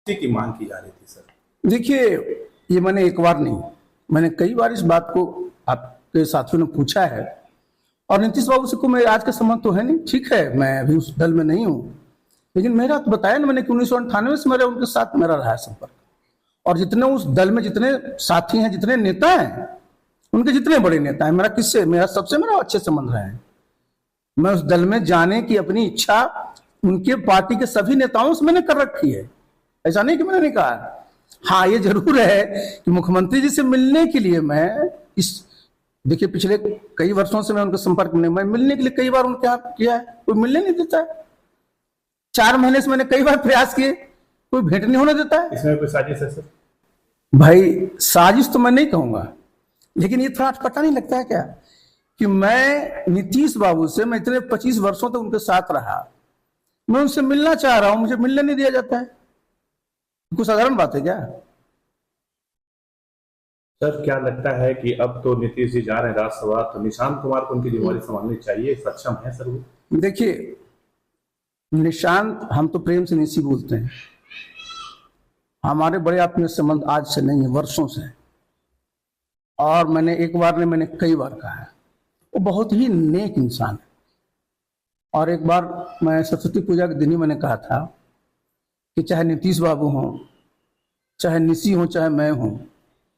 की मांग की जा रही थी सर। देखिए, ये मैंने एक बार नहीं, मैंने कई बार इस बात को आपके साथियों ने पूछा है। और नीतीश बाबू से को मेरे आज का संबंध तो है नहीं, ठीक है, मैं अभी उस दल में नहीं हूँ, लेकिन मेरा तो बताया ना मैंने कि 1998 से मेरा उनके साथ मेरा रहा है संपर्क। और जितने उस दल में जितने साथी हैं, जितने नेता हैं, उनके जितने बड़े नेता हैं, मेरा किससे मेरा सबसे मेरा अच्छे संबंध रहे हैं। मैं उस दल में जाने की अपनी इच्छा उनके पार्टी के सभी नेताओं से मैंने कर रखी है, ऐसा नहीं कि मैंने नहीं कहा। हाँ, ये जरूर है कि मुख्यमंत्री जी से मिलने के लिए मैं देखिए पिछले कई वर्षों से मैं उनके संपर्क में, मैं मिलने के लिए कई बार उनके यहाँ किया है, कोई मिलने नहीं देता है। 4 महीने से मैंने कई बार प्रयास किए, कोई भेंट नहीं होने देता है। इसमें कोई साजिश है सर? भाई, साजिश तो मैं नहीं कहूंगा, लेकिन ये थोड़ा पता नहीं लगता है क्या कि मैं नीतीश बाबू से मैं इतने 25 वर्षों तक उनके साथ रहा, मैं उनसे मिलना चाह रहा हूं, मुझे मिलने नहीं दिया जाता है। कुछ साधारण बात है क्या? सर, क्या लगता है कि अब तो नीतीश जी जा रहे हैं राज्यसभा, तो निशांत कुमार को उनकी जिम्मेवारी संभालनी चाहिए, सक्षम है सर वो? देखिए, निशांत, हम तो प्रेम से निशी बोलते हैं, हमारे बड़े आत्मीय संबंध आज से नहीं है, वर्षों से। और मैंने कई बार कहा है, वो बहुत ही नेक इंसान है। और एक बार मैं सरस्वती पूजा के दिन ही मैंने कहा था कि चाहे नीतीश बाबू हों, चाहे निशी हो, चाहे मैं हूं,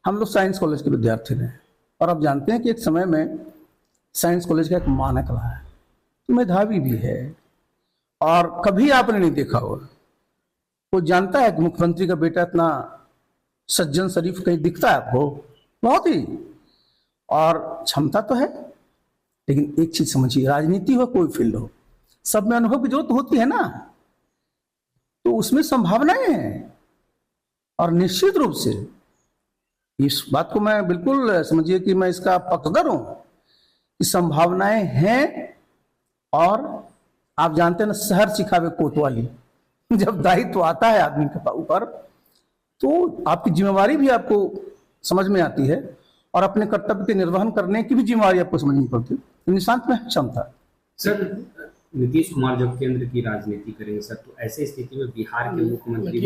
हम लोग साइंस कॉलेज के विद्यार्थी रहे। और आप जानते हैं कि एक समय में साइंस कॉलेज का एक मानक रहा है, तो मेधावी भी है। और कभी आपने नहीं देखा होगा, वो जानता है कि मुख्यमंत्री का बेटा इतना सज्जन शरीफ कहीं दिखता है आपको? बहुत ही। और क्षमता तो है, लेकिन एक चीज समझिए, राजनीति हो कोई फील्ड हो, सब में अनुभव की जरूरत होती है ना, तो उसमें संभावनाएं हैं। और निश्चित रूप से इस बात को मैं बिल्कुल समझिए कि मैं इसका पक्षधर हूं कि संभावनाएं हैं। और आप जानते हैं ना, शहर सिखावे कोतवाली, जब दायित्व आता है आदमी के ऊपर, तो आपकी जिम्मेवारी भी आपको समझ में आती है और अपने कर्तव्य के निर्वहन करने की भी जिम्मेवारी आपको समझनी पड़ती है। निशांत में क्षमता। सर, नीतीश कुमार जब केंद्र की राजनीति करेंगे सर, तो ऐसे स्थिति में बिहार के मुख्यमंत्री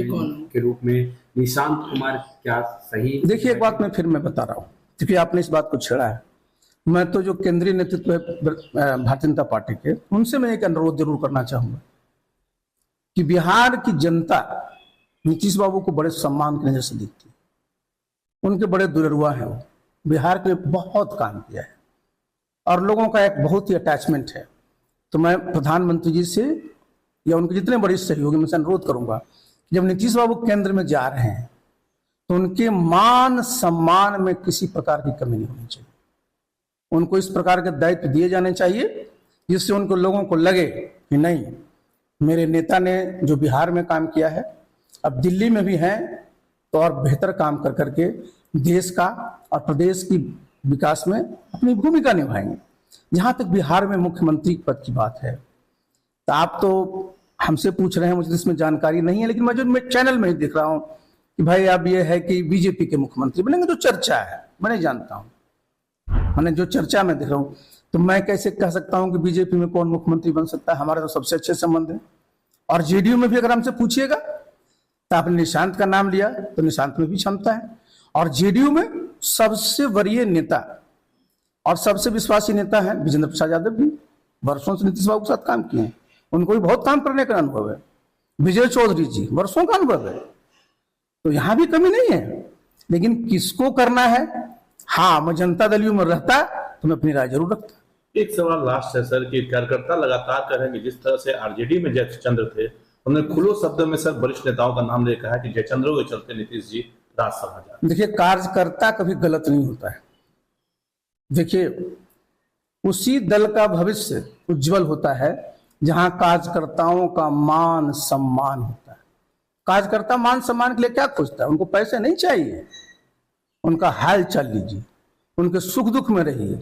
के रूप में निशांत कुमार क्या सही? देखिए, एक बात मैं बता रहा हूं, क्योंकि आपने इस बात को छेड़ा है। मैं तो जो केंद्रीय नेतृत्व है भारतीय जनता पार्टी के, उनसे मैं एक अनुरोध जरूर करना चाहूंगा कि बिहार की जनता नीतीश बाबू को बड़े सम्मान की नजर से देखती है, उनके बड़े दुलरुआ हैं, वो बिहार के लिए बहुत काम किया है और लोगों का एक बहुत ही अटैचमेंट है। तो मैं प्रधानमंत्री जी से या उनके जितने बड़े सहयोगी, मैं से अनुरोध करूंगा कि जब नीतीश बाबू केंद्र में जा रहे हैं तो उनके मान सम्मान में किसी प्रकार की कमी नहीं होनी चाहिए। उनको इस प्रकार के दायित्व दिए जाने चाहिए जिससे उनको लोगों को लगे कि नहीं, मेरे नेता ने जो बिहार में काम किया है, अब दिल्ली में भी हैं तो और बेहतर काम कर करके देश का और प्रदेश की विकास में अपनी भूमिका निभाएंगे। जहां तक बिहार में मुख्यमंत्री पद की बात है, तो आप तो हमसे पूछ रहे हैं, मुझे इसमें जानकारी नहीं है, लेकिन मैं चैनल में ही देख रहा हूं कि भाई अब ये है कि बीजेपी के मुख्यमंत्री बनेंगे, जो चर्चा है, मैं नहीं जानता हूं, मैंने जो चर्चा में देख रहा हूं, तो मैं कैसे कह सकता हूं कि बीजेपी में कौन मुख्यमंत्री बन सकता है? हमारे तो सबसे अच्छे संबंध है। और जेडीयू में भी अगर हमसे पूछिएगा, तो आपने निशांत का नाम लिया, तो निशांत में भी क्षमता है। और जेडीयू में सबसे वरीय नेता और सबसे विश्वासी नेता है विजेंद्र प्रसाद यादव भी, वर्षों से नीतीश बाबू के साथ काम किए हैं, उनको भी बहुत काम करने का अनुभव है। विजय चौधरी जी, वर्षों का अनुभव है, तो यहां भी कमी नहीं है। लेकिन किसको करना है? हाँ, मैं जनता दल में रहता तो मैं अपनी राय जरूर रखता। एक सवाल लास्ट है सर कि कार्यकर्ता लगातार कह रहे हैं कि जिस तरह से आरजेडी में जयचंद्र थे, उन्होंने खुले शब्दों में सर वरिष्ठ नेताओं का नाम लेकर कहा है कि जयचंद्र के चलते नीतीश जी राज्यसभा जा। देखिए, कार्यकर्ता कभी गलत नहीं होता है। देखिए, उसी दल का भविष्य उज्जवल होता है जहां कार्यकर्ताओं का मान सम्मान होता है। कार्यकर्ता मान सम्मान के लिए क्या खोजता है? उनको पैसे नहीं चाहिए, उनका हाल चाल लीजिए, उनके सुख दुख में रहिए,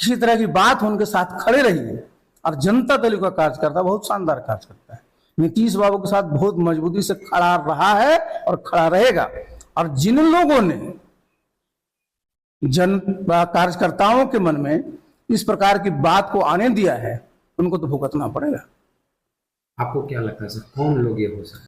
किसी तरह की बात हो उनके साथ खड़े रहिए। और जनता दल का कार्यकर्ता बहुत शानदार कार्य करता है, नीतीश बाबू के साथ बहुत मजबूती से खड़ा रहा है और खड़ा रहेगा। और जिन लोगों ने कार्यकर्ताओं के मन में इस प्रकार की बात को आने दिया है, उनको तो भुगतना पड़ेगा। आपको क्या लगता है सर, कौन लोग ये हो सकते?